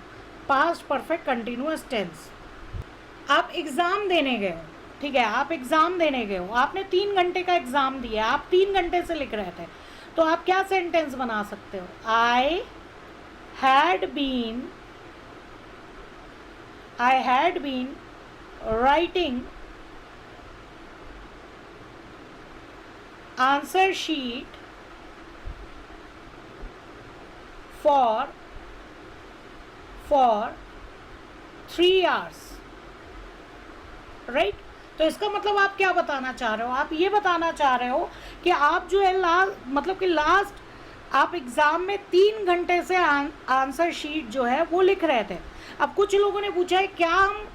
पास्ट परफेक्ट कंटिन्यूअस टेंस। आप एग्ज़ाम देने गए हो, ठीक है, आप एग्ज़ाम देने गए हो, आपने 3 घंटे का एग्ज़ाम दिया, आप 3 घंटे से लिख रहे थे, तो आप क्या सेंटेंस बना सकते हो? I had been writing answer sheet for 3 hours, right. तो इसका मतलब आप क्या बताना चाह रहे हो? आप ये बताना चाह रहे हो कि आप जो है लास्ट आप एग्ज़ाम में 3 घंटे से आंसर शीट जो है वो लिख रहे थे। अब कुछ लोगों ने पूछा है क्या हम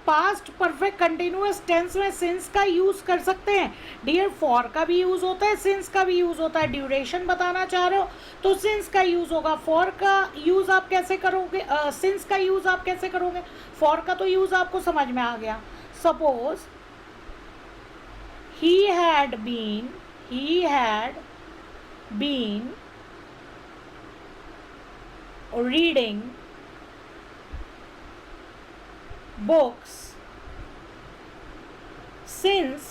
पास्ट परफेक्ट कंटिन्यूअस टेंस में सिंस का यूज़ कर सकते हैं? डियर, फॉर का भी यूज़ होता है, सिंस का भी यूज़ होता है। ड्यूरेशन बताना चाह रहे हो तो सिंस का यूज़ होगा, फॉर का यूज़ आप कैसे करोगे? सिंस का यूज़ आप कैसे करोगे? फॉर का तो यूज़ आपको समझ में आ गया। Suppose he had been reading books since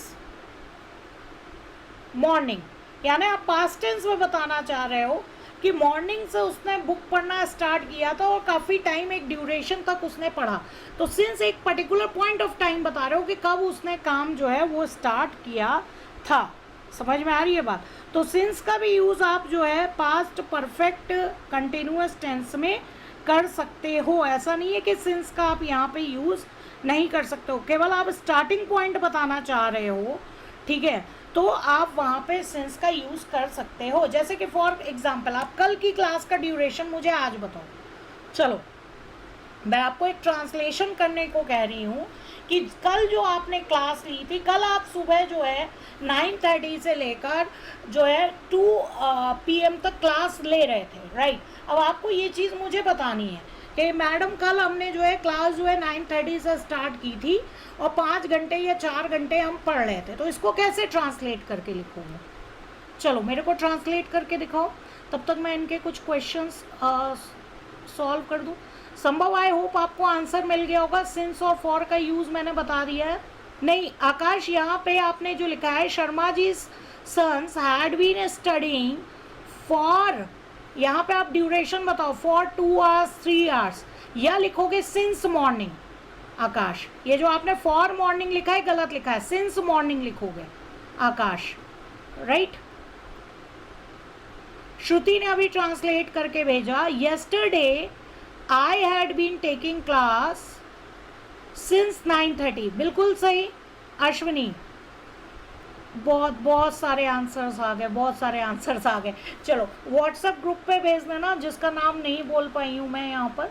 morning, यानी आप पास्ट टेंस में बताना चाह रहे हो कि मॉर्निंग से उसने बुक पढ़ना स्टार्ट किया था और काफ़ी टाइम, एक ड्यूरेशन तक उसने पढ़ा। तो सिंस एक पर्टिकुलर पॉइंट ऑफ टाइम बता रहे हो कि कब उसने काम जो है वो स्टार्ट किया था। समझ में आ रही है बात? तो सिंस का भी यूज़ आप जो है पास्ट परफेक्ट कंटिन्यूअस टेंस में कर सकते हो। ऐसा नहीं है कि सिंस का आप यहाँ पे यूज़ नहीं कर सकते हो, केवल आप स्टार्टिंग पॉइंट बताना चाह रहे हो, ठीक है, तो आप वहाँ पे सिंस का यूज़ कर सकते हो। जैसे कि फॉर एग्जांपल आप कल की क्लास का ड्यूरेशन मुझे आज बताओ। चलो मैं आपको एक ट्रांसलेशन करने को कह रही हूँ कि कल जो आपने क्लास ली थी, कल आप सुबह जो है 9:30 से लेकर जो है 2 PM तक क्लास ले रहे थे, राइट। अब आपको ये चीज़ मुझे बतानी है कि मैडम कल हमने जो है क्लास जो है 9:30 से स्टार्ट की थी और 5 घंटे या 4 घंटे हम पढ़ रहे थे, तो इसको कैसे ट्रांसलेट करके लिखोगे? चलो मेरे को ट्रांसलेट करके दिखाओ, तब तक मैं इनके कुछ क्वेश्चंस सॉल्व कर दूँ। संभव, आई होप आपको आंसर मिल गया होगा। सिंस और फॉर का यूज़ मैंने बता दिया है। नहीं आकाश, यहाँ पे आपने जो लिखा है Sharma ji sons had been studying for, यहाँ पे आप ड्यूरेशन बताओ, फॉर 2 hours 3 hours, या लिखोगे सिंस मॉर्निंग? आकाश, ये जो आपने फॉर मॉर्निंग लिखा है गलत लिखा है, सिंस मॉर्निंग लिखोगे आकाश, राइट। श्रुति ने अभी ट्रांसलेट करके भेजा, yesterday I had been taking class since 9:30, बिल्कुल सही अश्विनी। बहुत सारे आंसर्स आ गए, बहुत सारे आंसर्स आ गए। चलो व्हाट्सएप ग्रुप पे भेज देना जिसका नाम नहीं बोल पाई हूँ मैं यहाँ पर,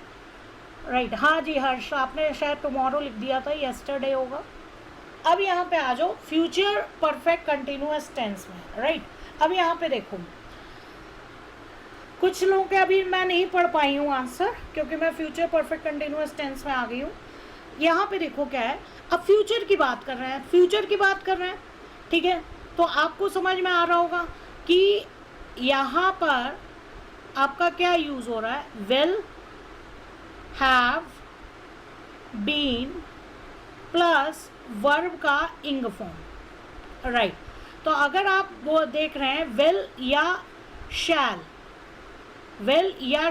राइट। हाँ जी हर्ष, आपने शायद टुमारो लिख दिया था, येस्टरडे होगा। अब यहाँ पे आ जाओ फ्यूचर परफेक्ट कंटिन्यूअस टेंस में, राइट। अब यहाँ पे देखो कुछ लोगों के अभी मैं नहीं पढ़ पाई हूँ आंसर, क्योंकि मैं फ्यूचर परफेक्ट कंटिन्यूअस टेंस में आ गई हूँ। यहाँ पे देखो क्या है, अब फ्यूचर की बात कर रहे हैं, फ्यूचर की बात कर रहे हैं, ठीक है। तो आपको समझ में आ रहा होगा कि यहाँ पर आपका क्या यूज़ हो रहा है, will have been plus verb का इंग फॉर्म, राइट। तो अगर आप वो देख रहे हैं विल या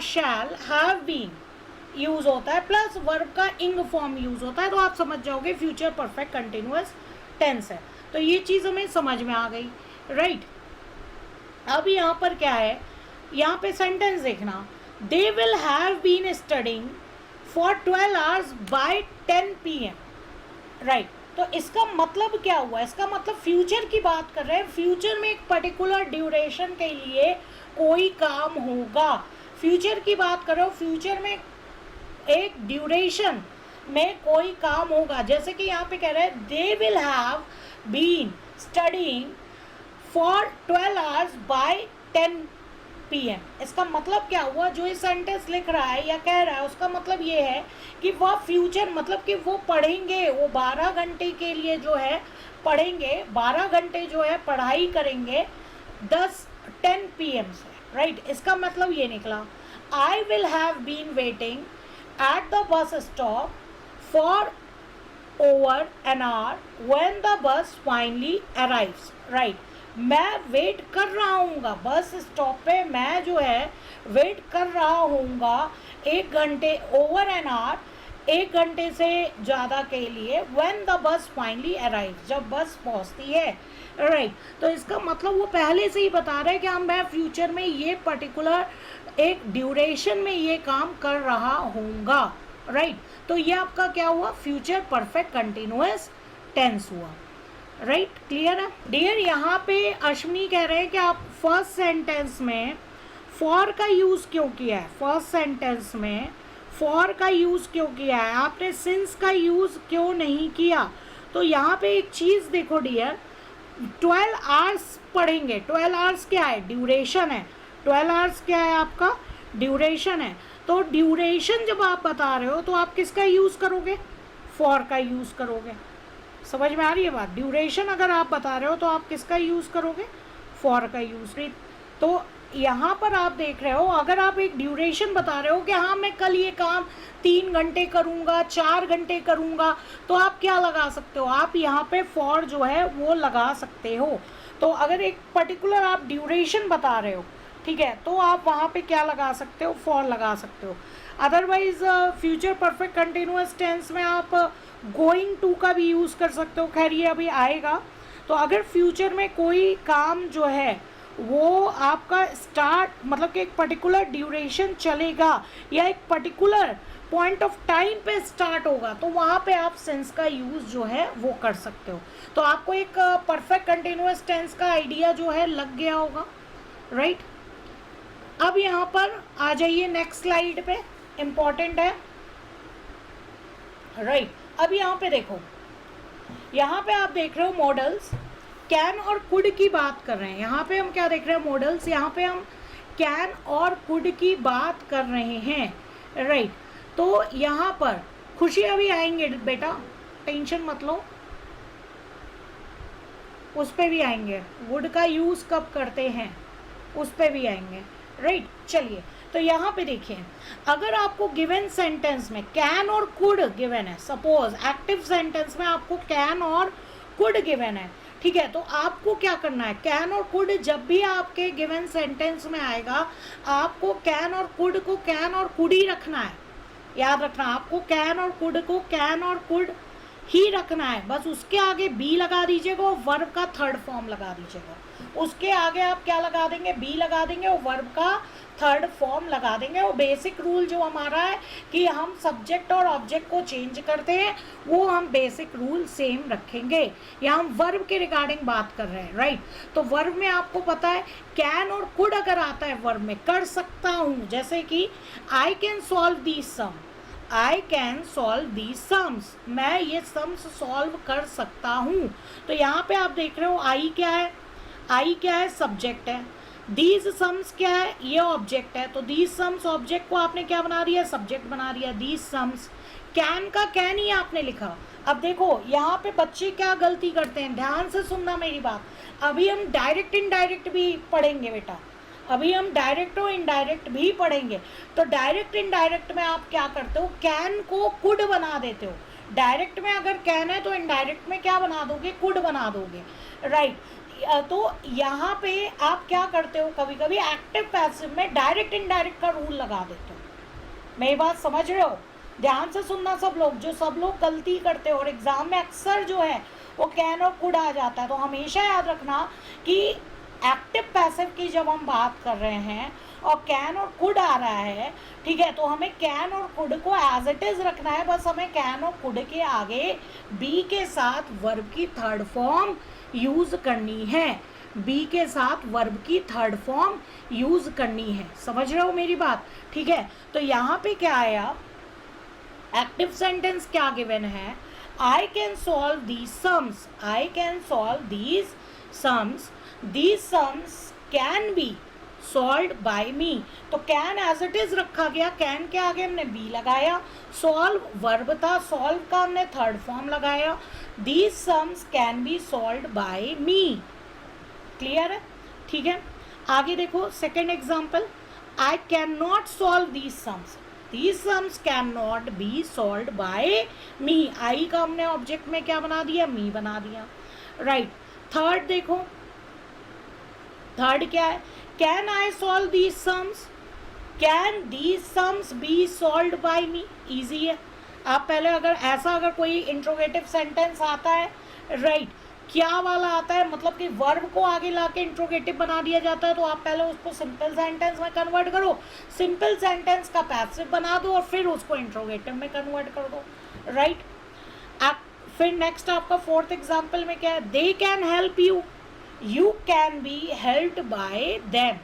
शैल हैव बीन यूज़ होता है प्लस वर्ब का इंग फॉर्म यूज़ होता है, तो आप समझ जाओगे फ्यूचर परफेक्ट कंटिन्यूअस टेंस है। तो ये चीज़ हमें समझ में आ गई, राइट। अब यहाँ पर क्या है, यहाँ पे सेंटेंस देखना, they will have been studying for 12 hours by 10 PM, right. तो इसका मतलब क्या हुआ, इसका मतलब फ्यूचर की बात कर रहे हैं, फ्यूचर में एक पर्टिकुलर ड्यूरेशन के लिए कोई काम होगा। फ्यूचर की बात करो, फ्यूचर में एक ड्यूरेशन में कोई काम होगा। जैसे कि यहाँ पे कह रहे हैं they will have been studying for 12 hours by 10 PM। इसका मतलब क्या हुआ, जो ये सेंटेंस लिख रहा है या कह रहा है उसका मतलब ये है कि वह फ्यूचर, मतलब कि वो पढ़ेंगे, वो 12 घंटे के लिए जो है पढ़ेंगे, 12 घंटे जो है पढ़ाई करेंगे 10 PM से, राइट। इसका मतलब ये निकला, I will have been waiting at the bus stop for over an hour when the bus finally arrives, right. मैं वेट कर रहा हूँगा बस स्टॉप पे, मैं जो है वेट कर रहा हूँगा 1 घंटे, ओवर एन आवर, 1 घंटे से ज़्यादा के लिए, when the bus finally arrive, जब बस पहुँचती है, राइट। तो इसका मतलब वो पहले से ही बता रहे हैं कि हम मैं फ्यूचर में ये पर्टिकुलर एक ड्यूरेशन में ये काम कर रहा हूँगा, राइट। तो ये आपका क्या हुआ, फ्यूचर परफेक्ट कंटिन्यूअस टेंस हुआ, राइट। क्लियर है डियर। यहाँ पे अश्विनी कह रहे हैं कि आप फर्स्ट सेंटेंस में फॉर का यूज़ क्यों किया है, फर्स्ट सेंटेंस में फॉर का यूज़ क्यों किया है, आपने सिंस का यूज़ क्यों नहीं किया। तो यहाँ पे एक चीज़ देखो डियर, 12 आवर्स पढ़ेंगे, 12 आवर्स क्या है, ड्यूरेशन है, 12 आवर्स क्या है आपका, ड्यूरेशन है। तो ड्यूरेशन जब आप बता रहे हो तो आप किसका यूज़ करोगे, फॉर का यूज़ करोगे। समझ में आ रही है बात, ड्यूरेशन अगर आप बता रहे हो तो आप किसका यूज़ करोगे, फॉर का यूज़। तो यहाँ पर आप देख रहे हो, अगर आप एक ड्यूरेशन बता रहे हो कि हाँ मैं कल ये काम 3 घंटे करूँगा, 4 घंटे करूँगा, तो आप क्या लगा सकते हो, आप यहाँ पे फॉर जो है वो लगा सकते हो। तो अगर एक पर्टिकुलर आप ड्यूरेशन बता रहे हो, ठीक है, तो आप वहाँ पे क्या लगा सकते हो, फॉर लगा सकते हो। Otherwise future perfect continuous tense में आप गोइंग टू का भी यूज़ कर सकते हो, खैर ये अभी आएगा। तो अगर फ्यूचर में कोई काम जो है वो आपका स्टार्ट, मतलब कि एक पर्टिकुलर ड्यूरेशन चलेगा या एक पर्टिकुलर पॉइंट ऑफ टाइम पे स्टार्ट होगा, तो वहाँ पे आप सेंस का यूज़ जो है वो कर सकते हो। तो आपको एक परफेक्ट कंटिन्यूअस टेंस का आइडिया जो है लग गया होगा, राइट। अब यहाँ पर आ जाइए नेक्स्ट स्लाइड पे, इम्पॉर्टेंट है, राइट। अब यहाँ पे देखो, यहाँ पे आप देख रहे हो मॉडल्स, कैन और कुड की बात कर रहे हैं। यहाँ पे हम क्या देख रहे हैं, मॉडल्स, यहाँ पे हम कैन और कुड की बात कर रहे हैं, राइट। तो यहाँ पर खुशी अभी आएंगे बेटा, टेंशन मत लो, उस पर भी आएंगे, वुड का यूज़ कब करते हैं उस पर भी आएंगे, राइट। चलिए, तो यहाँ पे देखिए, अगर आपको गिवन सेंटेंस में कैन और कुड गिवन है, सपोज एक्टिव सेंटेंस में आपको कैन और कुड गिवन है, ठीक है, तो आपको क्या करना है, कैन और कुड जब भी आपके गिवन सेंटेंस में आएगा, आपको कैन और कुड को कैन और कुड ही रखना है। याद रखना, आपको कैन और कुड को कैन और कुड ही रखना है, बस उसके आगे बी लगा दीजिएगा और वर्ब का थर्ड फॉर्म लगा दीजिएगा। उसके आगे आप क्या लगा देंगे, बी लगा देंगे और वर्ब का थर्ड फॉर्म लगा देंगे। और बेसिक रूल जो हमारा है कि हम सब्जेक्ट और ऑब्जेक्ट को चेंज करते हैं, वो हम बेसिक रूल सेम रखेंगे। यहाँ हम वर्ब के रिगार्डिंग बात कर रहे हैं, राइट। तो वर्ब में आपको पता है कैन और कुड अगर आता है वर्ब में, कर सकता हूँ, जैसे कि I can solve the sum, I can solve the sums, मैं ये सम्स सॉल्व कर सकता हूँ। तो यहाँ पे आप देख रहे हो आई क्या है, आई क्या है, सब्जेक्ट है, दीज सम्स क्या है, ये ऑब्जेक्ट है। तो दीज सम्स ऑब्जेक्ट को आपने क्या बना दिया, सब्जेक्ट बना दिया, दीज सम्स। कैन का कैन ही आपने लिखा। अब देखो यहाँ पे बच्चे क्या गलती करते हैं, ध्यान से सुनना मेरी बात। अभी हम डायरेक्ट इनडायरेक्ट भी पढ़ेंगे बेटा, अभी हम डायरेक्ट और इनडायरेक्ट भी पढ़ेंगे। तो डायरेक्ट इनडायरेक्ट में आप क्या करते हो, कैन को कुड बना देते हो। डायरेक्ट में अगर कैन है तो इनडायरेक्ट में क्या बना दोगे, कुड बना दोगे, राइट। तो यहाँ पे आप क्या करते हो, कभी कभी एक्टिव पैसिव में डायरेक्ट इनडायरेक्ट का रूल लगा देते हो। मेरी बात समझ रहे हो, ध्यान से सुनना सब लोग, जो सब लोग गलती करते हो और एग्जाम में अक्सर जो है वो कैन और कुड आ जाता है। तो हमेशा याद रखना कि एक्टिव पैसिव की जब हम बात कर रहे हैं और कैन और कुड आ रहा है, ठीक है, तो हमें कैन और कुड को एज इट इज रखना है। बस हमें कैन और कुड के आगे बी के साथ वर्ब की थर्ड फॉर्म यूज करनी है, बी के साथ वर्ब की थर्ड फॉर्म यूज करनी है। समझ रहे हो मेरी बात, ठीक है। तो यहाँ पे क्या आया, एक्टिव सेंटेंस क्या गिवन है, I can solve these sums, I can solve these sums, these sums can be solve by me. तो कैन एज इट इज रखा गया, कैन के आगे हमने बी लगाया, सॉल्व वर्ब था, सॉल्व का हमने थर्ड फॉर्म लगाया, these sums can be solve by me. Clear है? ठीक है, आगे देखो second example, I can not solve these sums, these sums can not be solve by me. I का हमने ऑब्जेक्ट में क्या बना दिया, मी बना दिया, राइट। थर्ड देखो, थर्ड क्या है, can I solve these sums, can these sums be solve by me. Easy है। आप पहले अगर ऐसा अगर कोई इंट्रोगेटिव सेंटेंस आता है, राइट, क्या वाला आता है, मतलब कि वर्ब को आगे लाके इंट्रोगेटिव बना दिया जाता है, तो आप पहले उसको सिंपल सेंटेंस में कन्वर्ट करो, सिंपल सेंटेंस का पैसिव बना दो और फिर उसको इंट्रोगेटिव में कन्वर्ट कर दो, राइट। फिर नेक्स्ट आपका फोर्थ एग्जाम्पल में क्या है, they can help you, you can be helped bye them,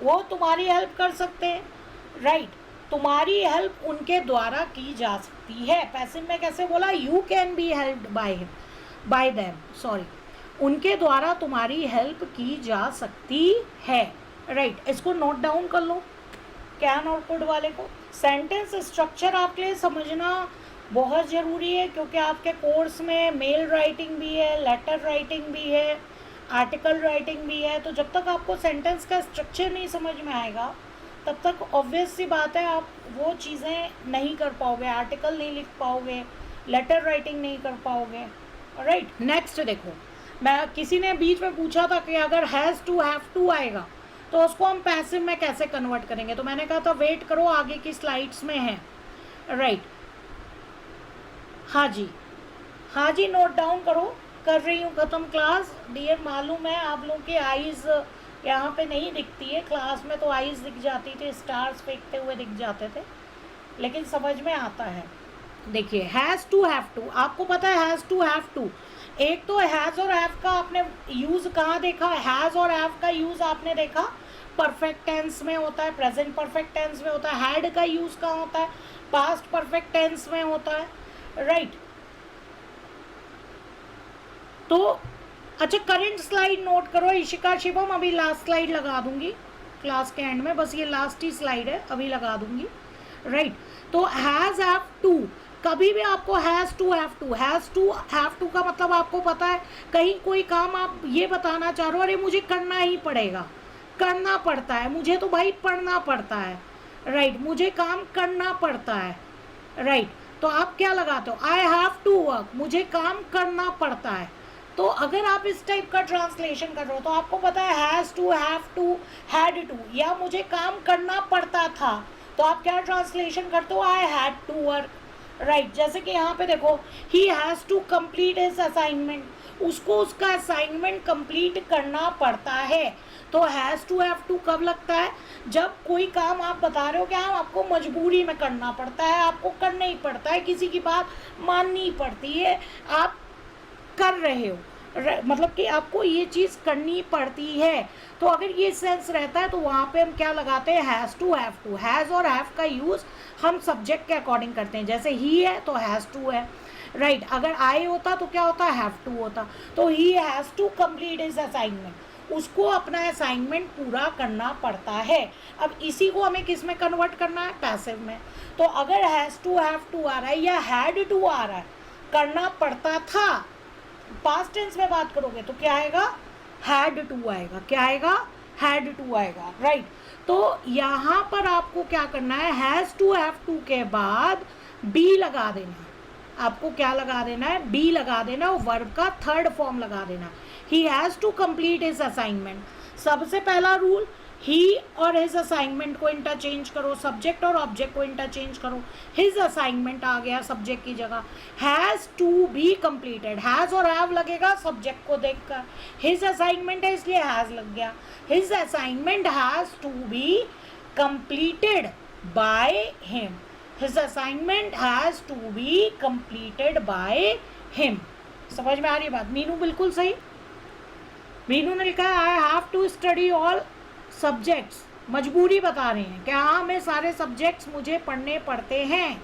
वो तुम्हारी हेल्प कर सकते हैं, राइट, तुम्हारी हेल्प उनके द्वारा की जा सकती है। पैसिव में कैसे बोला, you can be helped bye them, sorry, उनके द्वारा तुम्हारी हेल्प की जा सकती है, राइट। इसको नोट डाउन कर लो, कैन और कुड वाले को। सेंटेंस स्ट्रक्चर आपके लिए समझना बहुत ज़रूरी है, क्योंकि आपके कोर्स में मेल राइटिंग भी है, लेटर राइटिंग भी है, आर्टिकल राइटिंग भी है। तो जब तक आपको सेंटेंस का स्ट्रक्चर नहीं समझ में आएगा, तब तक ऑब्वियस सी बात है आप वो चीज़ें नहीं कर पाओगे, आर्टिकल नहीं लिख पाओगे, लेटर राइटिंग नहीं कर पाओगे, राइट। नेक्स्ट देखो, मैं किसी ने बीच में पूछा था कि अगर हैज़ टू हैव टू आएगा तो उसको हम पैसिव में कैसे कन्वर्ट करेंगे, तो मैंने कहा था वेट करो, आगे की स्लाइड्स में है, राइट। हाँ जी, हाँ जी, नोट डाउन करो, कर रही हूँ ख़त्म क्लास। डियर, मालूम है आप लोगों की आईज़ यहाँ पे नहीं दिखती है, क्लास में तो आईज़ दिख जाती थी, स्टार्स फेंकते हुए दिख जाते थे, लेकिन समझ में आता है। देखिए, हैज़ टू हैव टू, आपको पता है हैज़ टू हैव टू, एक तो हैज़ और हैव का आपने यूज़ कहाँ देखा, हैज़ और हैव का यूज़ आपने देखा परफेक्ट टेंस में होता है, प्रेजेंट परफेक्ट टेंस में होता है, हैड का यूज़ कहाँ होता है, पास्ट परफेक्ट टेंस में होता है, राइट। तो अच्छा, करंट स्लाइड नोट करो, इशिका शिवम, अभी लास्ट स्लाइड लगा दूंगी क्लास के एंड में, बस ये लास्ट ही स्लाइड है, अभी लगा दूंगी, राइट। तो हैज़ हैव टू, कभी भी आपको has to have to, has to have to का मतलब आपको पता है, कहीं कोई काम आप ये बताना चाह रहे हो, अरे मुझे करना ही पड़ेगा, करना पड़ता है, मुझे तो भाई पढ़ना पड़ता है, राइट, मुझे काम करना पड़ता है, राइट। तो आप क्या लगाते हो, आई हैव टू वर्क, मुझे काम करना पड़ता है। तो अगर आप इस टाइप का ट्रांसलेशन कर रहे हो तो आपको पता है has to, have to, had to, या मुझे काम करना पड़ता था, तो आप क्या ट्रांसलेशन करते हो, I had to work, right. जैसे कि यहाँ पे देखो, he has to complete his assignment, उसको उसका असाइनमेंट कंप्लीट करना पड़ता है। तो हैज़ टू हैव टू कब लगता है, जब कोई काम आप बता रहे हो कि हाँ आपको मजबूरी में करना पड़ता है, आपको करना ही पड़ता है, किसी की बात माननी पड़ती है, आप कर रहे हो, मतलब कि आपको ये चीज़ करनी पड़ती है। तो अगर ये सेंस रहता है तो वहाँ पे हम क्या लगाते हैं, has to have to. Has और हैव का यूज़ हम सब्जेक्ट के अकॉर्डिंग करते हैं, जैसे ही है तो हैज़ टू है, राइट। अगर आई होता तो क्या होता, हैव टू होता। तो he has to complete his assignment, उसको अपना असाइनमेंट पूरा करना पड़ता है। अब इसी को हमें किस में कन्वर्ट करना है, पैसिव में। तो अगर हैज़ टू हैव टू आ रहा है या हैड टू आ रहा है, करना पड़ता था, पास्ट टेंस में बात करोगे तो क्या आएगा, हैड टू आएगा, क्या आएगा, हैड टू आएगा, राइट। तो यहाँ पर आपको क्या करना है, हैज़ टू हैव टू के बाद बी लगा देना, आपको क्या लगा देना है, बी लगा देना, और वर्ब का थर्ड फॉर्म लगा देना। He has to complete his assignment, सबसे पहला रूल, ही और हिज असाइनमेंट को इंटरचेंज करो, सब्जेक्ट और ऑब्जेक्ट को इंटरचेंज करो, हिज असाइनमेंट आ गया सब्जेक्ट की जगह, has to be completed, has और हैव लगेगा सब्जेक्ट को देखकर, हिज असाइनमेंट है इसलिए हैज़ लग गया, his assignment has to be completed by him, his assignment has to be completed by him. समझ में आ रही है बात, मीनू बिल्कुल सही। मीनू ने लिखा है I have to study all subjects, मजबूरी बता रहे हैं कि हाँ हमें सारे सब्जेक्ट्स मुझे पढ़ने पड़ते हैं,